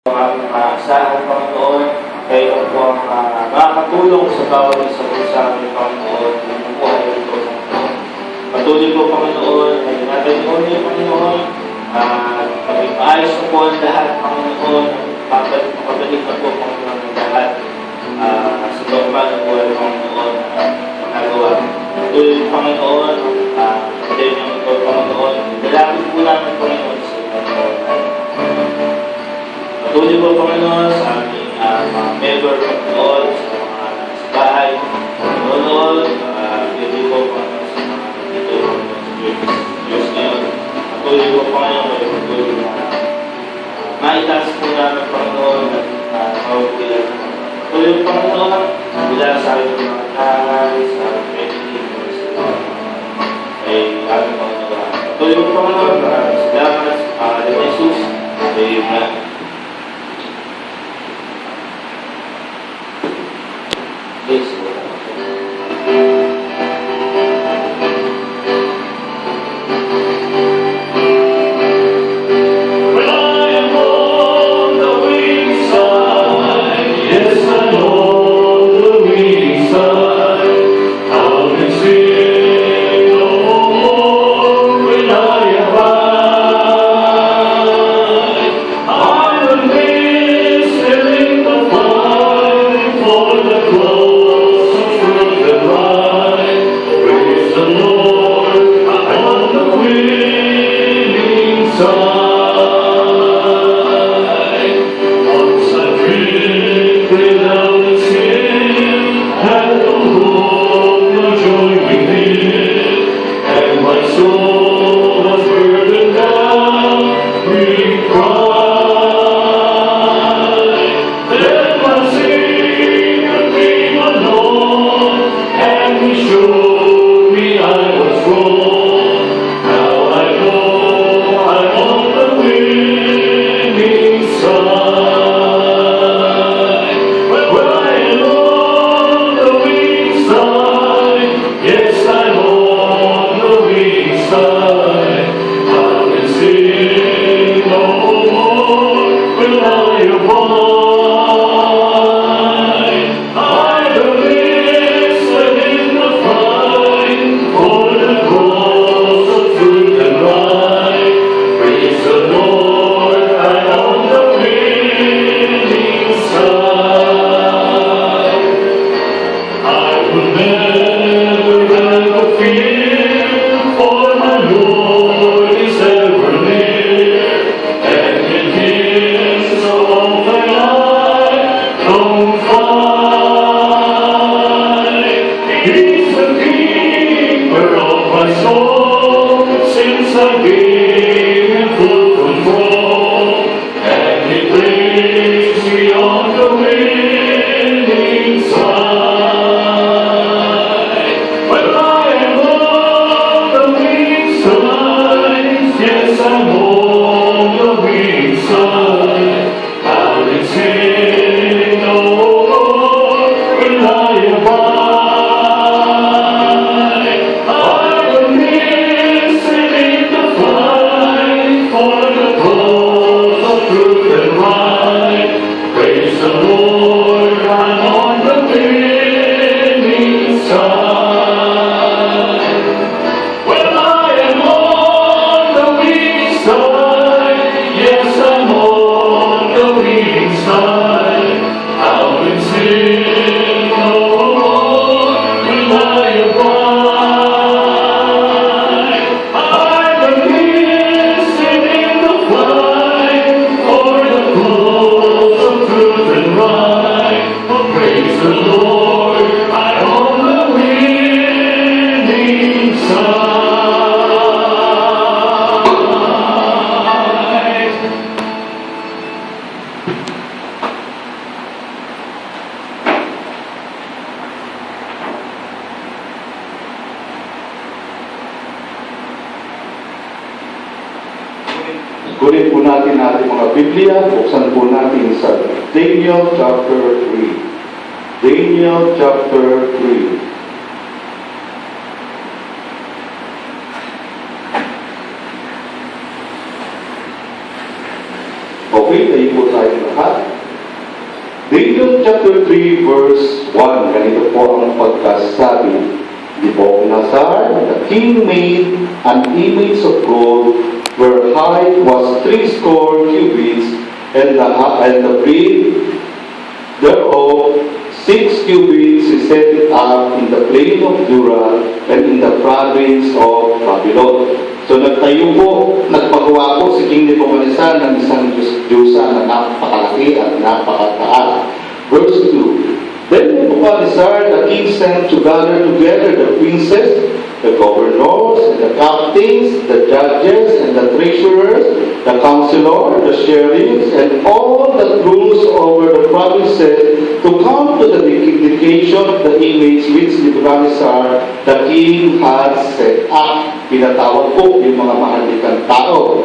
Ang aming maaasahan, Panginoon, kayo po ang makakatulong sa bawat isa po sa aming Panginoon, ng buhay ito, Panginoon. Patuloy po, Panginoon, ay natin po niyo, Panginoon, maging maayos na po ang lahat, Panginoon, makabalik na po, Panginoon, ang lahat sa looban ng buhay, Panginoon, nagawa. Patuloy, Panginoon, patuloy niyo ito, Panginoon, dalangin po namin, Panginoon, sa Panginoon. Patuloy po, Panginoon, sa aming mga member, Panginoon, sa mga sa bahay, Panginoon, patuloy po, Panginoon, sa mga dito, sa Diyos ngayon. Patuloy po, Panginoon, patuloy na maitaas po namin, Panginoon, at mawagilan. Patuloy po, Panginoon, mula sa aming mga tahan, sa meditation, sa aming Panginoon. Patuloy po, Panginoon, salamat sa pangalan ni Jesus. Amen. Please. Kunin po natin ating mga Biblia, buksan po natin sa Daniel chapter 3. Daniel chapter 3. Okay, tayo po tayo lahat. Daniel chapter 3 verse 1, ganito po ang pagkasabi. Nebuchadnezzar, the king made an image of gold, where height was 60 cubits, and the breadth thereof 6 cubits. He set it up in the plain of Dura and in the province of Babylon. So nagtayo po, nagpagawa po si King Nebuchadnezzar ng isang Diyosa na napakalaki at napakataas. Verse 2, Then Nebuchadnezzar the king sent to gather together the princes, the governors, and the captains, the judges, and the treasurers, the counselor, the sheriffs, and all the rules over the provinces to come to the dedication of the image which Nebuchadnezzar the king had set up. Pinatawag po yung mga mahalikang tao.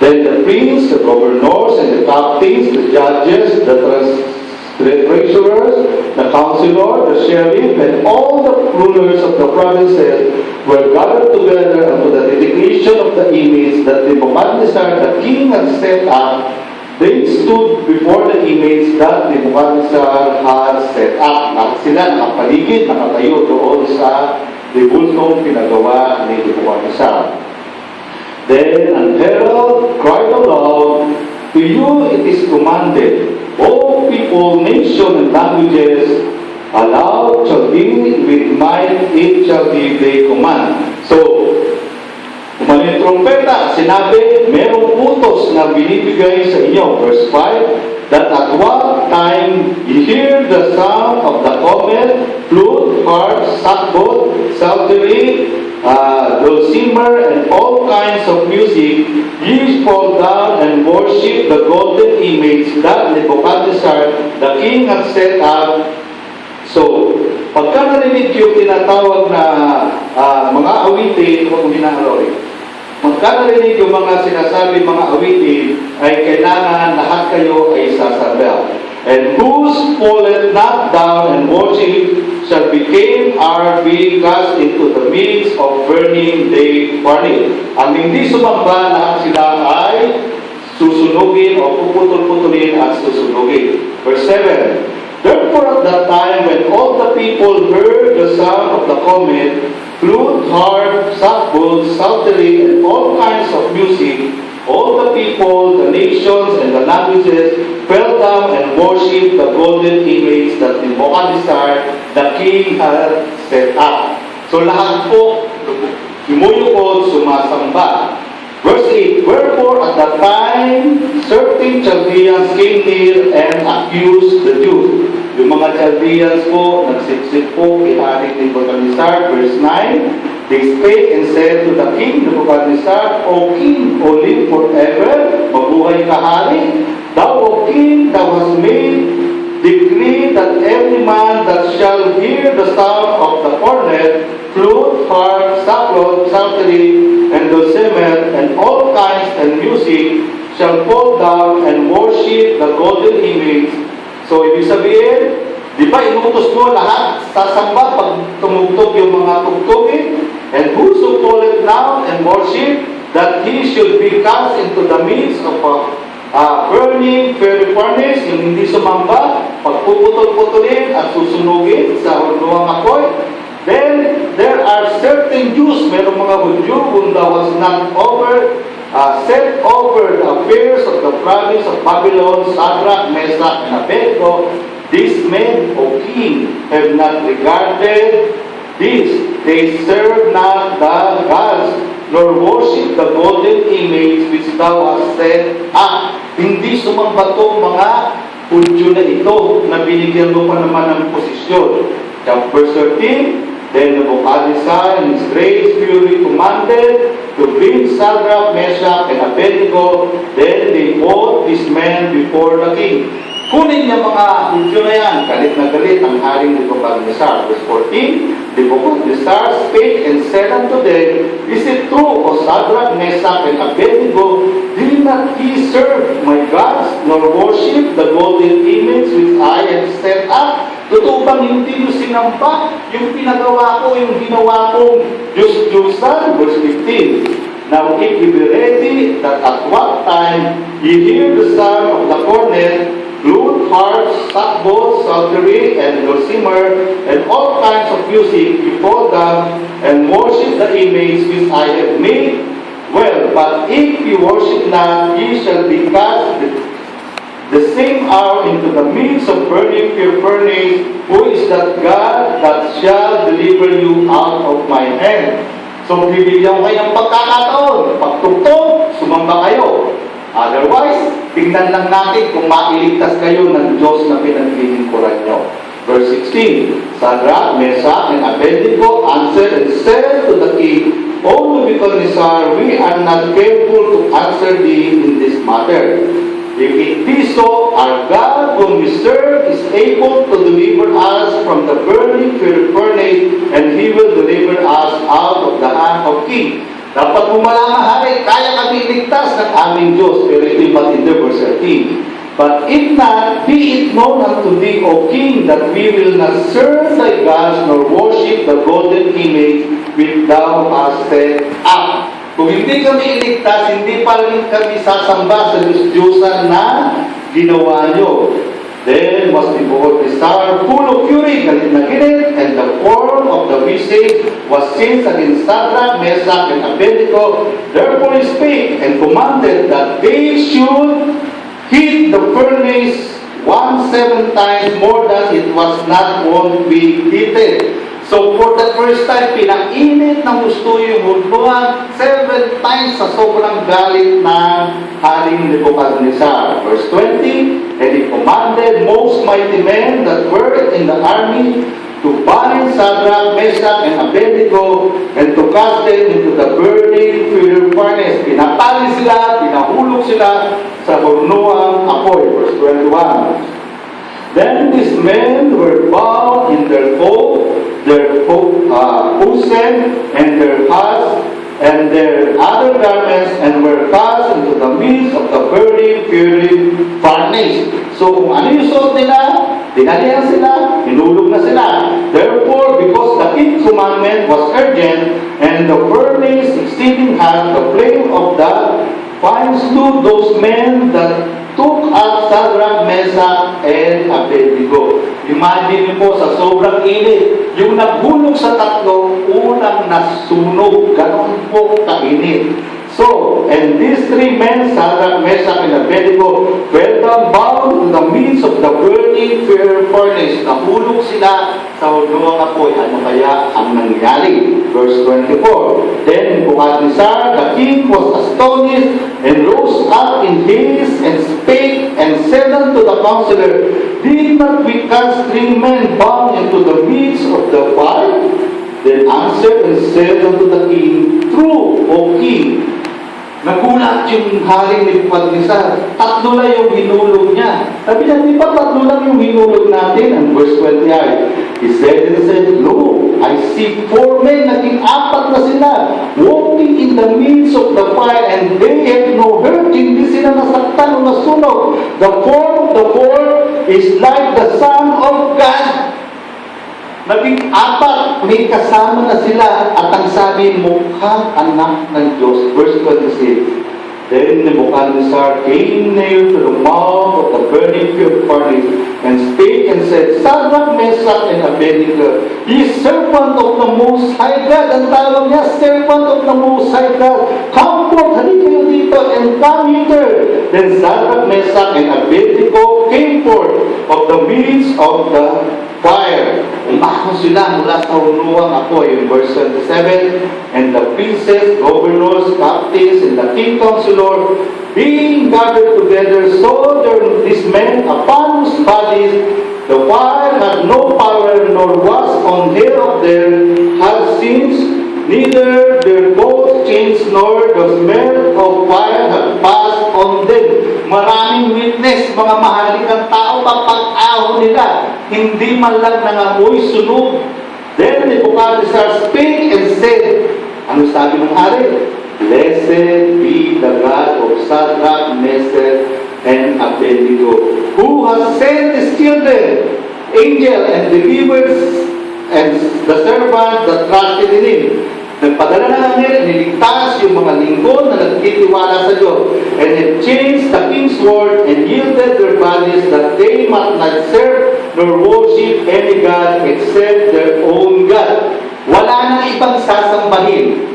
Then the prince, the governors, and the captains, the judges, the treasurers, the counselor, the sheriff, and all the rulers of the provinces were gathered together unto the dedication of the image that Nebuchadnezzar the king had set up. They stood before the image that Nebuchadnezzar had set up. At sila nakapaligid, nakatayo doon sa rebultong pinagawa ni Nebuchadnezzar. Then an herald cried aloud, To you it is commanded, all people, nations, and languages, aloud shall be, with might it shall be they command. So, umaling trumpeta, sinabi, merong utos na binibigay sa inyo. Verse 5, that at what time ye hear the sound of the comet, flute, harp, sackbut, psaltery, dulcimer, and all kinds of music, ye fall down and worship the golden image that Nebuchadnezzar the king had set up. So, pagka narinig yung tinatawag na mga awitin, kung hinaharoy, pagka narinig yung mga sinasabi mga awitin, ay kailangan lahat kayo ay sasabel. And whose falleth not down and worship shall become or be cast into the midst of burning day furnace. Ang hindi sumamba, lahat sila ay susunugin o puputol-putulin at susunugin. Verse 7, Therefore at that time when all the people heard the sound of the comet, flute, harp, sackbut, psaltery, and all kinds of music, all the people, the nations, and the languages fell down and worshipped the golden image that Nebuchadnezzar the king had set up. So lahat po, lumuyukod, sumasamba. Verse 8, Wherefore at that time certain Chaldeans came near and accused the Jews. Yung mga Chaldeans po, nagsipsip po kay Hari Nebuchadnezzar. Verse 9, They spake and said to the king Nebuchadnezzar, O king, O live forever, mabuhay ka hari. Thou, O king, thou hast made decree that every man that shall hear the sound of the cornet, flute, harp, sackbut, psaltery, and dulcimer, and all kinds and music, shall fall down and worship the golden image. So, ibig sabihin, di ba inutos mo lahat sasamba pag tumugtog yung mga tugtugin? And whoso falleth down and worship, that he should be cast into the midst of a burning fiery furnace, yung hindi sumamba, pagpuputol-putulin at susunugin sa hulungang apoy. Then there are certain Jews, merong mga Hudyo, whom thou hast not set over the affairs of the province of Babylon, Shadrach, Meshach, and Abednego. These men, O king, have not regarded this. They serve not the gods, nor worship the golden image which thou hast set up. Hindi sumamba to mga Hudyo na ito na binigyan mo pa naman ng posisyon. Verse 13, Then Nebuchadnezzar in his great fury commanded to bring Shadrach, Meshach, and Abednego. Then they brought these men before the king. Kunin niya mga Hudyo na yan. Galit na galit ang haring Nebuchadnezzar. Verse 14, Nebuchadnezzar spake and said unto them, Is it true, O Shadrach, Meshach, and Abednego, did not ye serve my gods, nor worship the golden image which I have set up? Totoo bang hindi nyo sinamba yung pinagawa ko, yung ginawa kong Diyos-Diyosan? Verse 15, Now if ye be ready, that at what time ye hear the sound of the cornet, flute, harp, sackbut, psaltery, and dulcimer, and all kinds of music before them, and worship the image which I have made. Well, but if you worship not, ye shall be cast the same hour into the midst of burning pure furnace. Who is that God that shall deliver you out of my hand? So, bibigyan ko kayo ng pagkakataon. Pagtugtog, sumamba kayo. Otherwise, tingnan lang natin kung mailigtas kayo ng Diyos na pinaglilingkuran nyo. Verse 16, Shadrach, Meshach, and Abednego answered and said to the king, O Nebuchadnezzar, we are not careful to answer thee in this matter. If it be so, our God whom we serve is able to deliver us from the burning furnace, and He will deliver us out of the hand of king. Dapat mo malaman, hari, kaya kami iligtas ng aming Diyos. Pero ito'y matindi, verse 13. But if not, be it known unto thee, O king, that we will not serve thy gods, nor worship the golden image which thou hast set up. Kung hindi kami iligtas, hindi pa rin kami sasamba sa Diyos-Diyosan na ginawa nyo. Then was Nebuchadnezzar full of fury, galit na galit, and the form of the visage was changed against Shadrach, Meshach, and Abednego. Therefore he spake and commanded that they should heat the furnace 17 times more than it was not wont to be heated. So for the first time, pinainit ng gusto yung hudluhan 7 times sa sobrang galit ng Haring Nebuchadnezzar. Verse 20, And he commanded most mighty men that were in the army to bind Shadrach, Meshach, and Abednego, and to cast them into the burning fire furnace. Pinatali sila, pinahulog sila sa burnuang apoy. Verse 21. Then these men were bound in their coat, their hosen, and their hats, and their other garments, and were cast into the midst of the burning fury furnace. So kung ano yung suot nila, dinalihan sila, hinulog na sila. Therefore, because the king's commandment was urgent, and the furnace exceeding hot, the flame of the fire slew those men that took up Shadrach, Meshach, and Abednego. Imagine niyo po, sa sobrang init, yung naghulog sa tatlo, unang nasunog. Ganon po kainit. So, and these 3 men, Shadrach, Meshach, and Abednego, fell down bound in the midst of the burning furnace. Nahulog sila sa hudluang apoy. Ano kaya ang nangyari? Verse 24. Then Nebuchadnezzar, the king, was astonished, and rose up in haste, and spake, and said unto the counselor, Did not we cast 3 men bound into the midst of the fire? Then answered and said unto the king, True, O king. Nagulat yung Haring Nebuchadnezzar. 3 lang yung hinulog niya. Sabi niya, di ba 3 lang yung hinulog natin? And verse 28, he said, No, I see 4 men, naging 4 na sila, walking in the midst of the fire, and they have no hurt, hindi sila nasaktan o nasunog. The form of the 4 is like the Son of God. Naging 4, may kasama na sila, at ang sabi, mukhang anak ng Diyos. Verse 26, Then Nebuchadnezzar came near to the mouth of the burning furnace, and spake and said, Shadrach, Meshach, and Abednego, ye servant of the Most High God. Ang tawag niya, servant of the Most High God. Come forth, halika kayo dito, and come hither. Then Shadrach, Meshach, and Abednego came forth of the midst of the fire. Umakon sila mula sa huluang apoy. In verse 27, And the princes, governors, captains, and the king counselor, being gathered together, saw these men upon whose bodies the fire had no power, nor was on hair of their had since, neither their clothes changed, nor the smell of fire had passed on them. Maraming witness, mga mahalikang tao, kapag-aho nila, hindi man lang nangamoy sunog. Then Nebuchadnezzar spake and said, ano sabi ng hari? Blessed be the God of Shadrach, Meshach, and Abednego, who has sent his children, angel, and delivered and the servant that trusted in him. Nagpadala ng angel, niligtas yung mga lingkod na nagtitiwala sa Diyos, and had changed the king's word and yielded their bodies that they might not nor worship any God except their own God. Wala nang ibang sasambahin.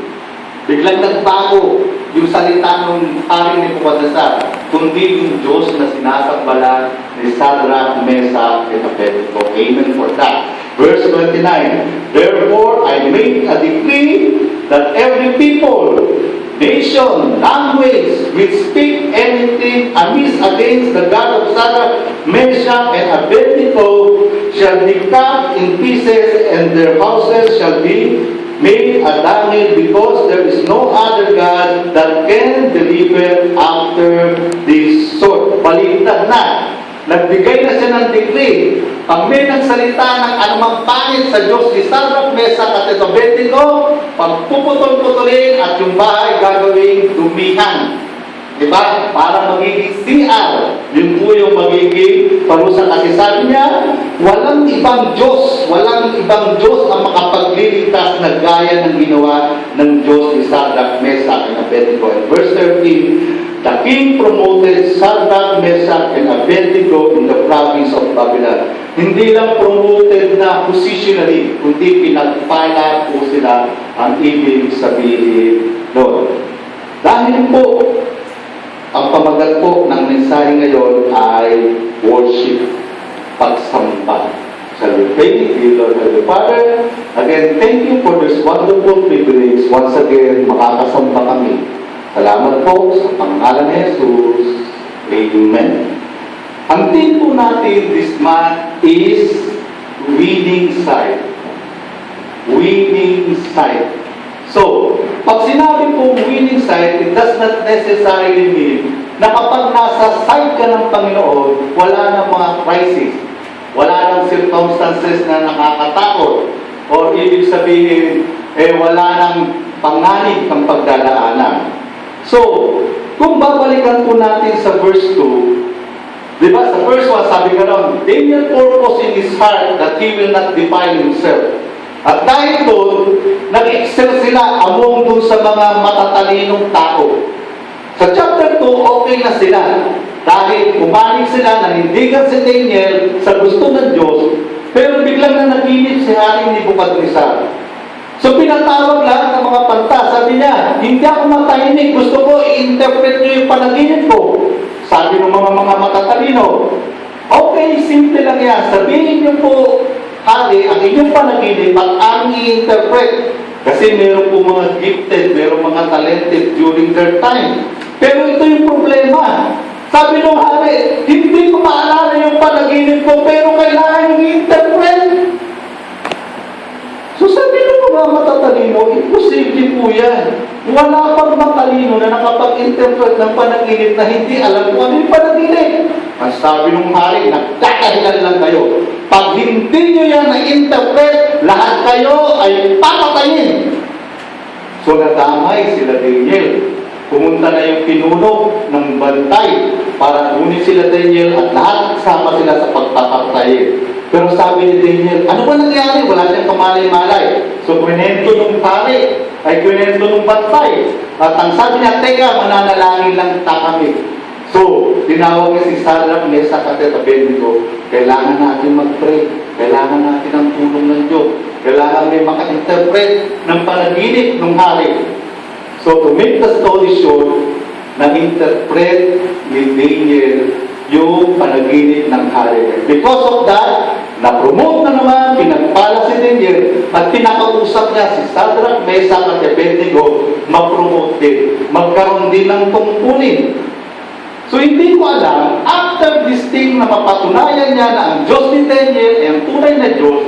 Biglang nagbago yung salita ng hari ni Nebuchadnezzar, kundi yung Diyos na sinasambala ni Shadrach, Meshach, and Abednego. Amen for that. Verse 29, therefore I make a decree that every people, nation, language, which speak anything amiss against the God of Shadrach, Meshach, and Abednego shall be cut in pieces, and their houses shall be made a dunghill, because there is no other God that can deliver after this sort. Baliktad na. Nagbigay na siya ng decree. Pag may nagsalita ng anumang pangit sa Diyos ni Shadrach, Meshach, at Abednego, pagpuputol-putulin at yung bahay gagawing dumihan. Diba? Para magiging CR. Yun po yung magiging parusa. Kasi sabi niya, walang ibang Diyos ang makapagliligtas na gaya ng ginawa ng Diyos ni Shadrach, Meshach, and Abednego. And verse 13, the king promoted Shadrach, Meshach, and Abednego in the province of Babylon. Hindi lang promoted na positionally, kundi pinagpala po sila, ang ibig sabihin doon. Dahil po, ang pamagat po ng mensahe ngayon ay worship, pagsamba. Shall we pray? Dear Lord and Father, again, thank you for this wonderful privilege. Once again, makakasamba kami. Salamat po sa pangalan ni Jesus. Amen. Ang theme po natin this month is winning side. Winning side. So, pag sinabi po winning side, it does not necessarily mean na kapag nasa side ka ng Panginoon, wala nang mga crisis, wala nang circumstances na nakakatakot, or ibig sabihin, wala nang panganib ng pagdadaanan. So, kung babalikan po natin sa verse 2, di ba, sa verse 1, sabi ka ron, Daniel purpose in his heart that he will not defile himself. At dahil doon, nag-excel sila among doon sa mga matatalinong tao. Sa chapter 2, okay na sila. Dahil pumanig sila, nanindigan si Daniel sa gusto ng Diyos, pero biglang na naginip si Hari Nebuchadnezzar. So pinatawag lahat ng mga panta. Sabi niya, hindi ako matahimik. Gusto ko i-interpret niyo yung panaginip ko. Sabi ng mga matatalino, okay, simple lang yan. Sabihin niyo po, Hari, ang inyong panaginip at ang i-interpret. Kasi meron po mga gifted, meron mga talented during their time. Pero ito yung problema. Sabi ng Hari, hindi ko maalala yung panaginip ko, pero kailangan yung i-interpret. So sabi ng mga matatalino, imposible po yan. Wala pang matalino na nakapag-interpret ng panaginip na hindi alam kung ano yung panaginip. Ang sabi ng Hari, nagkakahilan lang kayo. Pag hindi nyo yan na-interpret, lahat kayo ay papatayin. So nadamay sila Daniel. Pumunta na yung pinuno ng bantay para kunin sila Daniel at lahat sama sila sa pagpapatayin. Pero sabi ni Daniel, ano ba nangyari? Wala siyang kamalay-malay. So kwento ng Hari ay kwento ng bantay. At ang sabi niya, teka, mananalangin lang kami. So, tinawag niya si Shadrach, Meshach, at Abednego, kailangan natin mag-pray. Kailangan natin ang tulong ng Diyos. Kailangan may maka-interpret ng panaginip ng Hari. So, to make the story short, na-interpret ni Daniel yung panaginip ng Hari. Because of that, na-promote na naman, pinagpala si Daniel, at pinakausap niya si Shadrach, Meshach, at Abednego, ma-promote din. Magkaroon din ng tungkulin. So, hindi ko alam, after this thing na mapatunayan niya na ang Diyos ni Daniel ay ang tunay na Diyos,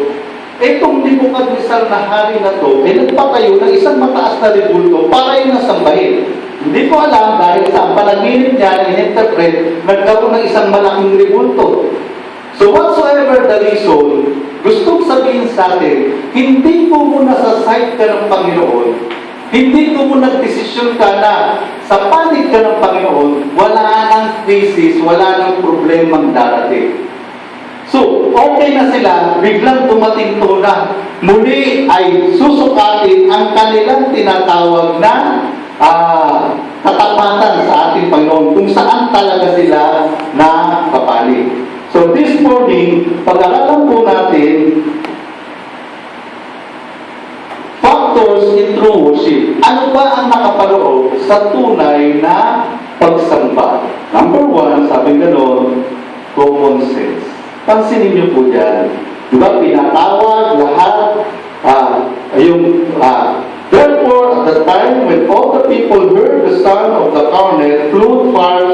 itong Nebuchadnezzar na hari na to, ay nagpatayo ng isang mataas na rebulto para yung nasambahin. Hindi ko alam dahil sa panaginip niya na in-interpret, nagkaroon ng isang malaking rebulto. So, whatsoever the reason, gustong sabihin sa atin, hindi po muna sa side ka ng Panginoon, hindi ko mo nagdesisyon ka na sa panig ka ng Panginoon, wala nang crisis, wala nang problemang darating. So, okay na sila, biglang dumating to na muli ay susukatin ang kanilang tinatawag na katapatan sa ating Panginoon kung saan talaga sila na kapanig. So, But this morning, pag-aralan po natin factors in true worship. Ano ba ang nakapaloob sa tunay na pagsamba? Number one, sabi gano'n, common sense. Pansinin niyo po dyan. Di ba, pinatawag lahat, therefore, at the time when all the people heard the sound of the cornet, flute, harp,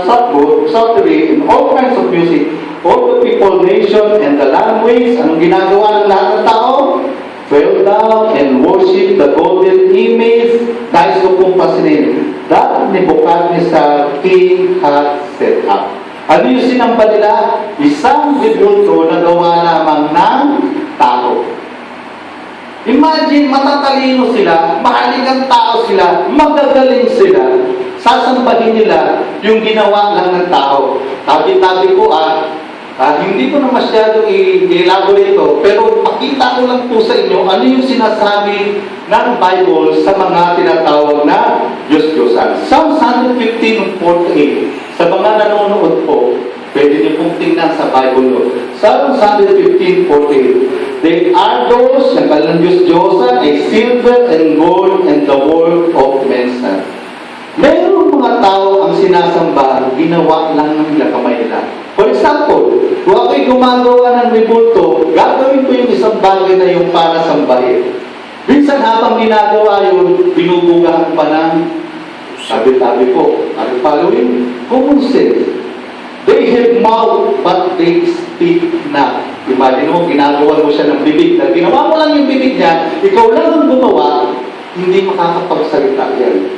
psaltery, and all kinds of music, all the people, nation, and the language, anong ginagawa ng lahat ng tao? Fell down and worship the golden image. Nais ko pong pasinin, that Nebuchadnezzar king had set up. Ano yung sinamba nila? Isang bibulto na gawa lamang ng tao. Imagine, matatalino sila, mahaligang tao sila, magagaling sila. Sasambahin nila yung ginawa lang ng tao. Tabi-tabi ko hindi ko na masyado i-elaborate ito, pero pakita ko lang po sa inyo ano yung sinasabi ng Bible sa mga tinatawag na Diyos-Diyosan. Psalm 115:48. Sa mga nanonood po, pwede niyo pong tingnan sa Bible no. Psalm 115:48. They are those na kalang Diyos-Diyosan ay silver and gold and the work of men's hands. Mayroong mga tao ang sinasamba, ginawa lang ng kamay nila. For example, kung ako'y gumagawa ng ribulto, gagawin ko yung isang bagay na yung para sambahin. Minsan habang ginagawa yun, binubugahan pa ng sabi-tabi ko. Ano following? Common sense. They have mouth, but they speak not. Imagine mo, ginagawa mo siya ng bibig. Dahil ginawa mo lang yung bibig niya, ikaw lang ang gumawa, hindi makakapagsalita yan.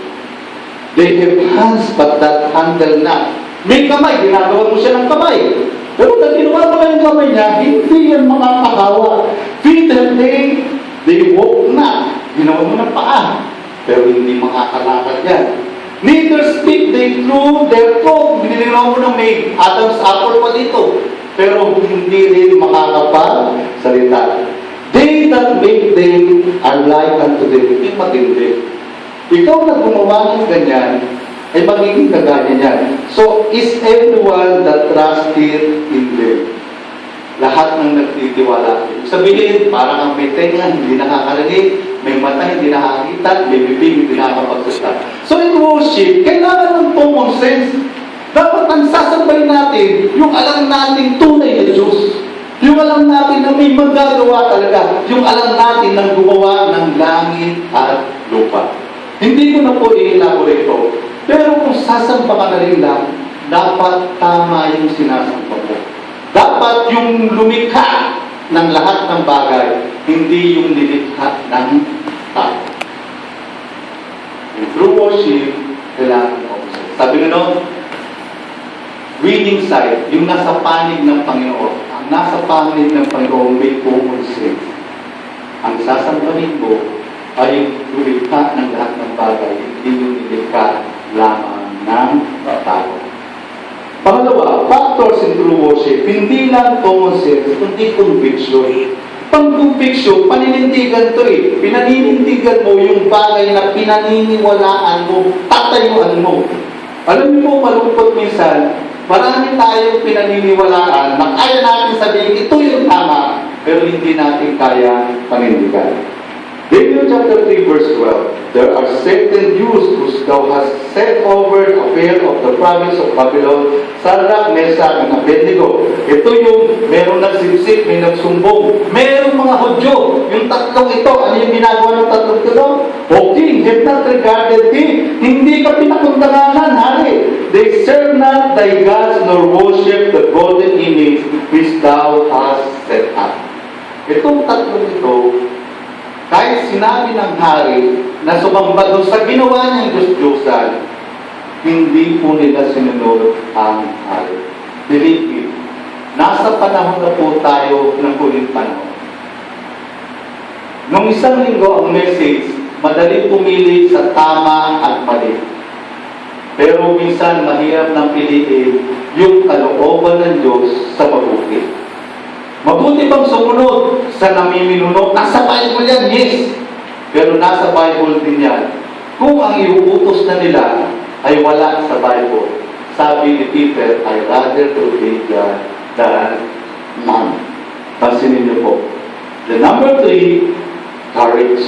They have hands, but that handle not. May kamay, ginagawa mo siya ng kamay. Pero dahil ginawa mo lang yung kamay niya, hindi yan makakahawa. Feet and legs, they walk not. Ginawa mo ng paa, pero hindi makakalakad yan. Neither speak they through their tongue. Binilinaw mo na may Adam's apple pa dito, pero hindi rin makakapagsalita. They that make them are like unto them. Hindi matindi. Ikaw na gumawa ng ganyan, ay magiging kagaya niyan. So, is everyone that trusted in them? Lahat ng nagtitiwala. Sabihin, parang ang may tenga, hindi nakakarinig, may mata, hindi nakakita, may bibig, hindi nakakapagsalita. So, in worship, kailangan ng common sense. Dapat ang sasabay natin, yung alam natin tunay na Diyos. Yung alam natin na may magagawa talaga. Yung alam natin na gumawa ng langit at lupa. Hindi ko na po i-elaborate ito. Pero kung sasamba ka na rin lang, dapat tama yung sinasamba mo. Dapat yung lumikha ng lahat ng bagay, hindi yung nilikha ng tao. In true worship, kailangan mo. Sabi nga no, winning side, yung nasa panig ng Panginoon. Ang nasa panig ng Panginoon may common sense. Ang sasambahin mo ay lumikha ng lahat ng bagay, hindi yung nilikha lamang ng tao. Pangalawa, factors in true worship, hindi lang common sense, kundi conviction. Pang-conviction, paninindigan to eh. Pinaninindigan mo yung bagay na pinaniniwalaan mo, tatayuan mo. Alam niyo po, malungkot minsan, marami tayong pinaniniwalaan na kaya natin sabihin, ito yung tama, pero hindi natin kaya panindigan. Daniel chapter 3 verse 12, there are certain Jews whose thou hast set over the affair of the province of Babylon, Sadrach, Meshach, and Abednego. Ito yung meron nagsipsip, may nagsumbong. Merong mga Hudyo. Yung tatlong ito, ano yung ginagawa ng tatlong ito? O king, have not regarded thee. Hindi ka pinakundanganan, hari. They serve not thy gods nor worship the golden image which thou hast set up. Itong tatlong ito, kahit sinabi ng hari na sumamba doon sa ginawa niyang Diyos-Diyosan, hindi po nila sinunod ang hari. Believe me, nasa panahon na po tayo ng huling panahon. Nung isang linggo ang message, madaling pumili sa tama at mali. Pero minsan mahirap nang piliin yung kalooban ng Diyos sa mabuti. Mabuti bang sumunod sa namiminuno? Nasa Bible yan, yes. Pero nasa Bible din yan. Kung ang iuutos na nila ay wala sa Bible, sabi ni Peter, I rather to obey God than niyo po. The number 3, courage.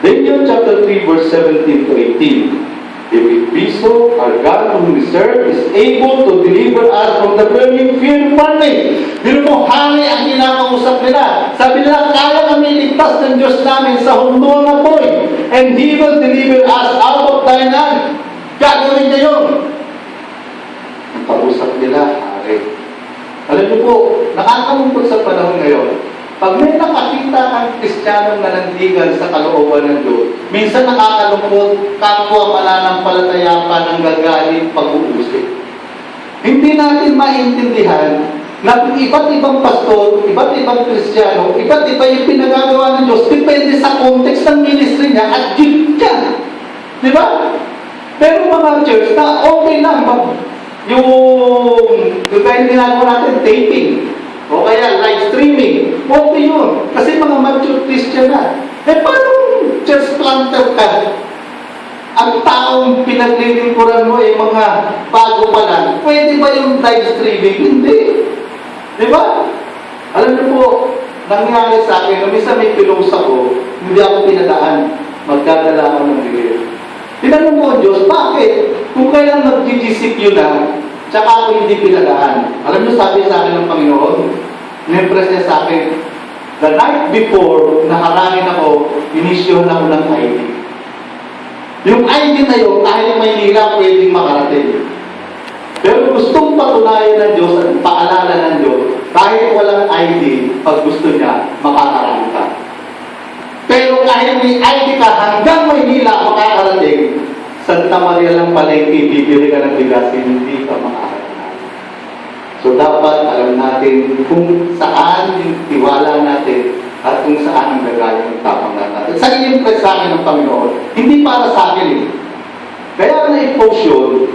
Daniel chapter 3 verse 17 to 18. If it be so, our God whom we serve is able to deliver us from the burning fiery furnace. Pero po, hari ang kinakausap nila. Sabi nila, kaya kami ligtas ng Diyos namin sa hunduang apoy. And He will deliver us out of thine hand. Gagawin niya yun. Ang kausap nila, hari. Alam niyo po, nakakalungkot sa panahon ngayon. Pag may nakakita kang Kristiyanong nanandigan sa kalooban ng Diyos, minsan nakakalungkot, kapwa mananampalataya pa ng gagaling pag-uusik. Hindi natin maintindihan na iba't ibang pastor, iba't ibang Kristiyano, iba't iba yung pinagagawa ng Diyos, depende sa context ng ministry niya at gift niya. Di ba? Pero mga church na okay lang, yung kaya ginagawa natin, taping, o kaya live streaming, okay yun. Kasi mga mature Christian na. Eh paano church planter ka? Ang taong pinaglilingkuran mo ay mga bago pa lang. Pwede ba yung live streaming? Hindi. Di ba? Alam niyo po, nangyari sa akin, minsan may pilos ako, hindi ako pinadaan. Magdadala ako ng bigay. Tinanong ko, Diyos, bakit? Kung kailan mag-GCQ na, tsaka ako hindi pinadaan. Alam niyo, sabi sa akin ng Panginoon, nimpress niya sa akin, the night before, nakarangin ako, inisyohan ako ng ID. Yung ID na yun, kahit Maynila, pwedeng makarating. Pero gustong patunayan ng Diyos at paalala ng Diyos, kahit walang ID, pag gusto niya, makakarang ka. Pero kahit may ID ka, hanggang Maynila, makakarating, Santa Maria lang palengke, bibili ka ng bigas, hindi ka makakarating. So dapat alam natin kung saan yung tiwala natin at kung saan ang gagawin ng tapang natin. Sa in-impress sa akin ng Panginoon, hindi para sa akin eh. Kaya na-post yun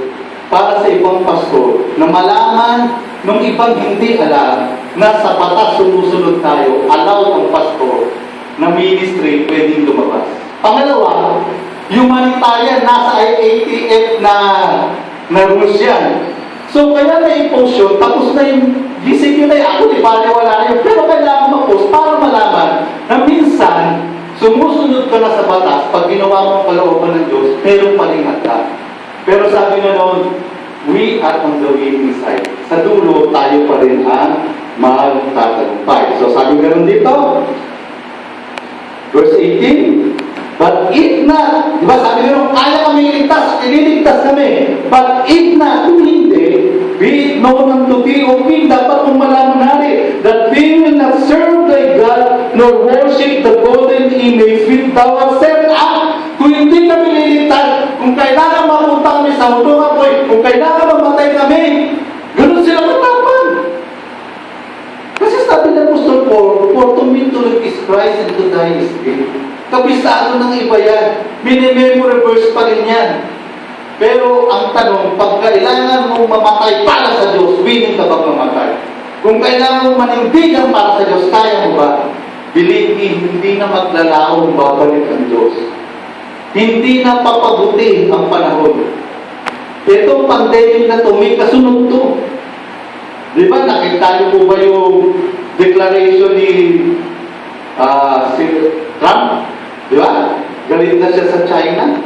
para sa ibang pastor na malaman ng ibang hindi alam na sa batas sumusunod tayo, allow ng pastor na ministry pwedeng lumabas. Pangalawa, humanitarian, nasa IATF na rules yan. So, kaya na-post yun, tapos na yung GCQ na yun, ako di ba, wala na yun. Pero kailangan ma-post para malaman na minsan, sumusunod ka na sa batas pag ginawa mo ang kalooban ng Diyos, pero palingat ka. Pero sabi na noon, we are on the winning side. Sa dulo, tayo pa rin ang magtatagumpay. So, sabi nga dito, verse 18, but if not, di ba sabi nyo, kaya kami iligtas, ililigtas kami. But if not, kung hindi, be it known unto thee, O King, dapat mong malaman hari, that we will not serve thy God, nor worship the golden image which thou hast set up. Kung hindi kami liligtas, kung kailangan mapunta kami sa hudong apoy, kung kailangan mamatay kami, ganun sila matapang. Kasi sabi ng Apostol Paul, for to me to live is Christ and to die is gain. Kabisado ng iba yan. Mini-memory verse pa rin yan. Pero ang tanong, pag kailangan mong mamatay para sa Diyos, willing ka ba mamatay? Kung kailangan mong manindigan para sa Diyos, kaya mo ba? Believe me, hindi na maglalaong babalik ang Diyos. Hindi na papabuti ang panahon. Itong pandemic na to, may kasunod to. Di ba, nakita niyo po ba yung declaration ni si Trump? Di ba? Galit na siya sa China.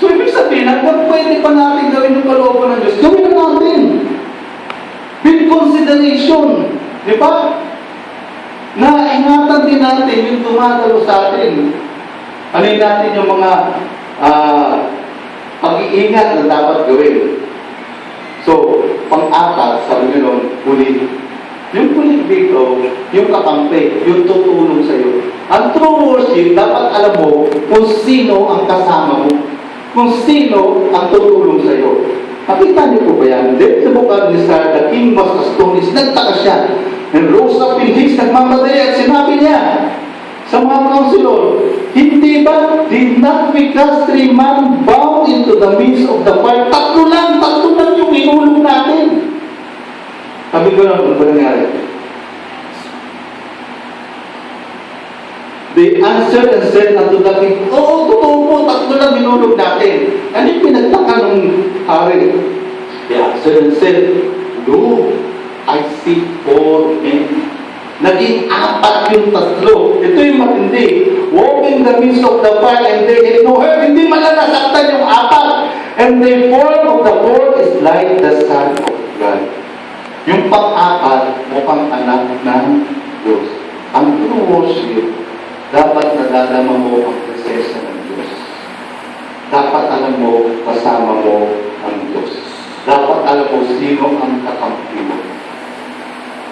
So, ibig sabihin, hanggang pwede pa natin gawin yung kalooban ng Diyos, gawin na natin. With consideration. Di ba? Naingatan din natin yung tumatalo sa atin. Ano natin yung mga pag-iingat na dapat gawin. So, pang-apat, sabi nyo nun, ulit. Yung kulit dito, yung kakampi, yung tutulong sa'yo. Ang true worship, dapat alam mo kung sino ang kasama mo. Kung sino ang tutulong sa'yo. Nakita niyo po ba yan? Then, Nebuchadnezzar, the king was astonished. Nagtaka siya. And rose up in haste, nagmamatay at sinabi niya sa mga counselor, hindi ba, did not we cast 3 men bound into the midst of the fire? Tatlo lang yung inulong natin. Sabi ko lang, ano ba nangyari? They answered and said unto the king, oo, totoo po, tatlo lang minulog natin. Ano yung pinagtaka ng hari? They answered and said, no, I see 4 men. Naging 4 yung tatlo. Ito yung matindi. Walking the midst of the fire and they had no hurt. Hindi man lang nasaktan yung 4. And the form of the 4th is like the Son of God. Yung pang-4, mukhang anak ng Diyos. Ang true worship, dapat nadadama mo ang presensya ng Diyos. Dapat alam mo, kasama mo ang Diyos. Dapat alam mo sino ang kakampi mo.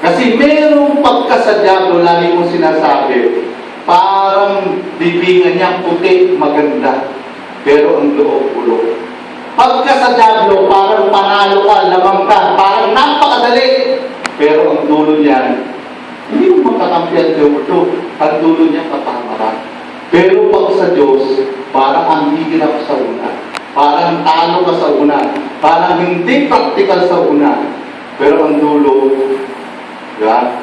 Kasi merong pagkasadyado, lagi kong sinasabi, parang bibingan niya puti, maganda. Pero ang loob ulo. Pagkasadyado, parang panalo ka, lamang ka, parang napakadali. Pero ang dulo niyan, hindi mo makakampi ang dulo. Ang dulo niya kapamaran. Pero pag sa Diyos, parang ang higilap sa una. Parang talo ka sa una. Parang hindi practical sa una. Pero ang dulo, diba?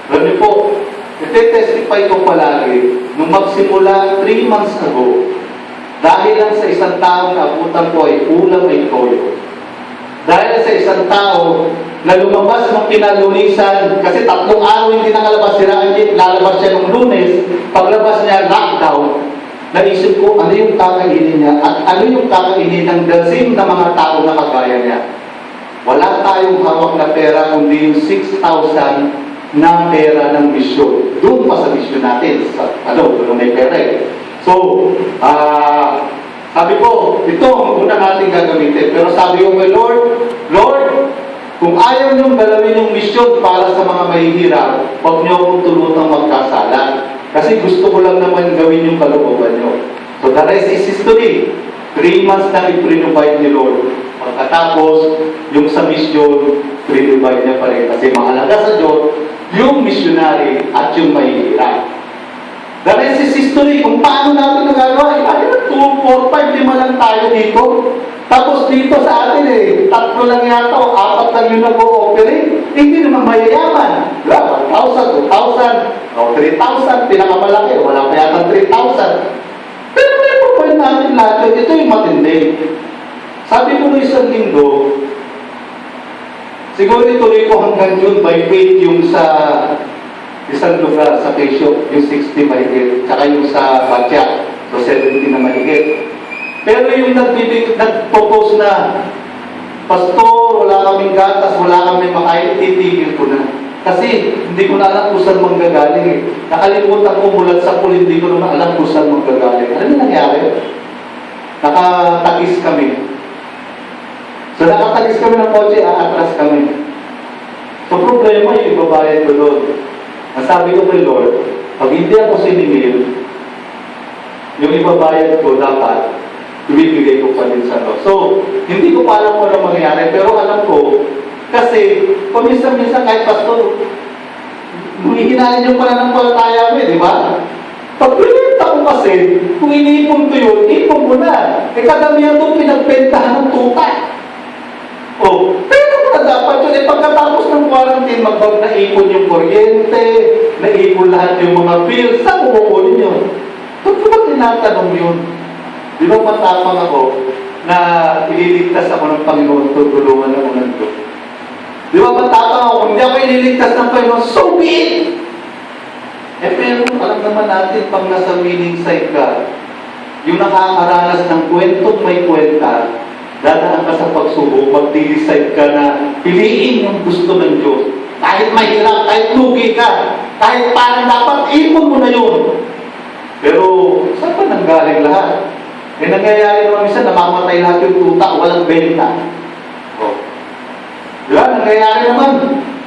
Alam niyo po, ite-testify ko palagi, nung magsimula 3 months ago, dahil lang sa isang taong naabutan ko ay ulam ay toyo. Dahil sa isang tao na lumabas ng kinalunisan, kasi 3 araw hindi nakalabas si Ranjit, lalabas siya ng Lunes, paglabas niya, lockdown, naisip ko ano yung kakainin niya at ano yung kakainin ng dazing na mga tao na kagaya niya. Wala tayong hawak na pera kundi yung 6,000 na pera ng misyon. Doon pa sa misyon natin, sa doon may pera eh. So, sabi ko, ito ang una natin gagamitin. Pero sabi ko kay Lord, kung ayaw niyong galawin yung misyon para sa mga mahihirap, huwag niyo akong tulutang magkasala. Kasi gusto ko lang naman gawin yung kalooban niyo. So the rest is history. 3 months na i-provide ni Lord. Pagkatapos, yung sa misyon, provide niya pa rin. Kasi mahalaga sa Diyos, yung missionary at yung mahihirap. The rest is history. Kung paano natin nagagawa, ay 2, 4, 5, 5 lang tayo dito. Tapos dito sa atin 3 lang yata o 4 lang yung nag-ooperate. Hindi naman mayayaman. 1,000, 2,000, o 3,000, pinakamalaki. Wala pa yata 3,000. Pero may pagpalit natin lahat yun. Ito yung matindi. Sabi ko na isang linggo, siguro ituloy ko hanggang June by faith yung sa isang lugar sa Quezon, yung 60 mahigit, tsaka yung sa Batya, so 70 na mahigit. Pero yung nag-propose na, Pastor, wala kaming gatas, wala kaming makain, titigil ko na. Kasi hindi ko na alam kung saan manggagaling eh. Nakalimutan ko mula sa pool, hindi ko na alam kung saan manggagaling. Ano yung nangyari? Nakatagis kami. So nakatagis kami ng kotse, aatras kami. So problema yung ibabayad ko doon. Sabi ko kay Lord, pag hindi ako siningil, yung ibabayad ko dapat, ibibigay ko pa din sa Lord. So, hindi ko pa alam kung ano mangyayari, pero alam ko, kasi, paminsan-minsan kahit pastor, hihinahin yung pananampalataya mo di ba? Pag pinenta ko kasi, kung iniipon ko yun, ipon ko na. Kadamihan itong pinagbentahan ng tuta. Pero ko na dapat yun, pagkatapos ng quarantine, naipon yung kuryente, naipon lahat yung mga bills, saan ko kukunin yun? Ba't ko ba tinatanong yun? Di ba matapang ako na ililigtas ako ng Panginoon, tutulungan ako ng Diyos? Di ba matapang ako, kung hindi ako ililigtas ng Panginoon, so be it! Pero alam naman natin, pag nasa winning side ka, yung nakakaranas ng kwentong may kwenta, dadaan ka sa pagsubok, mag-decide ka na piliin yung gusto ng Diyos. Kahit mahirap, kahit lugi ka, kahit parang dapat, ipon mo na yun. Pero, saan pa nanggaling lahat? Nangyayari naman minsan, namamatay lahat yung tuta, walang benta. Diba? Nangyayari naman,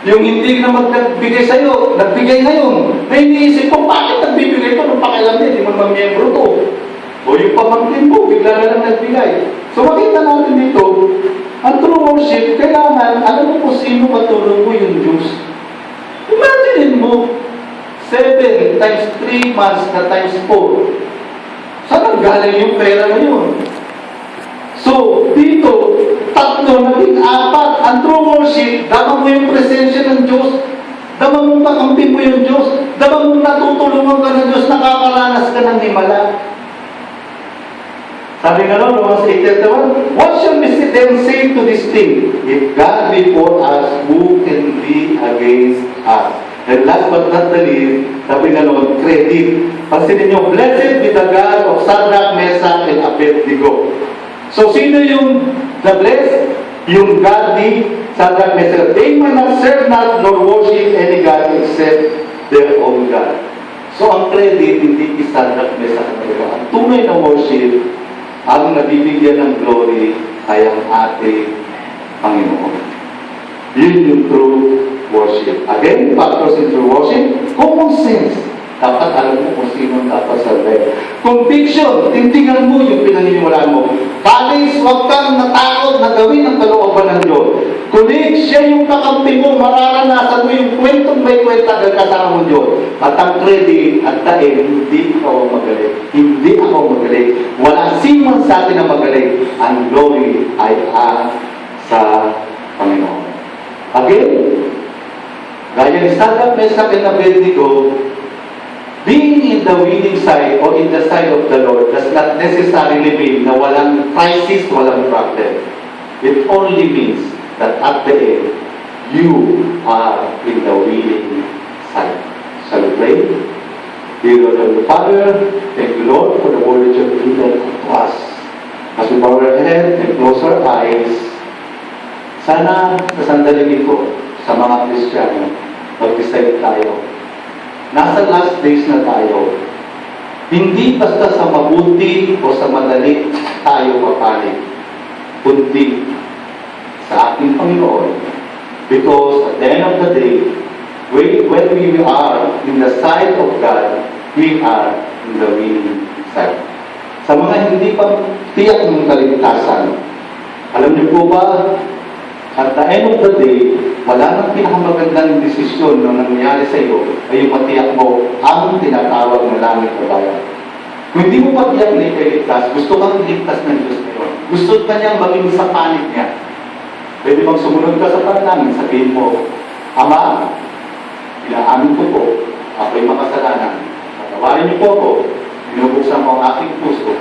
yung hindi na nagbigay sa'yo, nagbigay ngayon. Na iniisip ko, bakit nagbibigay ito? Nung pakialam niya, hindi mo naman miyembro to. O yung pamangkin mo, bigla na lang nagbigay. So makita natin dito, ang true worship, kailangan, alam mo kung sino katulong mo yung Diyos. Imagine mo, 7 times 3 months na times 4. Saan ang galing yung pera na yun? So, dito, 3 naging 4. Ang true worship, dama mo yung presensya ng Diyos, dama mong kakampi mo yung Diyos, dama mong natutulungan ka ng Diyos, nakakaranas ka ng himala. Sabi nga nun, Romans 8:31, what shall we then say to this thing? If God be for us, who can be against us. And last but not the least, sabi nga noon, credit. Pansinin niyo, blessed be the God of Shadrach, Meshach, and Abednego. So, sino yung na-bless? Yung God ni Shadrach, Meshach. They might not serve not nor worship any God except their own God. So, ang credit, hindi kay Shadrach, Meshach, and Abednego. Ang tunay na worship, ang nabibigyan ng glory ay ang ating Panginoon. Yun yung true worship. Again, factors in true worship, common sense. Dapat alam mo kung sino dapat salve. Conviction, tintingan mo yung pinaniniwalaan mo. Colleagues, huwag kang natakot na gawin ang kalooban ng Diyos. Colleagues, siya yung kakampi mo, mararanasan mo yung kwentong may kwenta ng kasama mo Diyos. At ang credit at tae, hindi ako magaling. Hindi ako magaling. Wala siman sa atin na magaling. Ang glory ay sa Panginoon. Again, gaya ni Shadrach, Meshach, and Abednego, being in the winning side or in the side of the Lord does not necessarily mean na walang crisis, walang problem. It only means that at the end, you are in the winning side. Shall we pray? Dear Lord and Father, thank you Lord for the word that you have given to us. As we bow our head and close our eyes, sana sa sandaling ito, sa mga Kristiyano, mag-decide tayo. Nasa last days na tayo. Hindi basta sa mabuti o sa madali tayo papalit, kundi sa ating Panginoon. Because at the end of the day, when we are in the side of God, we are in the winning side. Sa mga hindi pa tiyak ng kaligtasan, alam niyo po ba, at the end of the day, wala nang pinakamagandang desisyon na nangyayari sa iyo ay yung matiyak mo ang tinatawag na langit na bayan. Kung hindi mo pa tiyak na ikaligtas, gusto kang iligtas ng Diyos ngayon. Gusto ka niyang maging sa panig niya. Pwede bang sumunod ka sa panalangin, sabihin mo, Ama, inaamin ko po, ako'y makasalanan. Patawarin niyo po ako, binubuksan ko ang aking puso,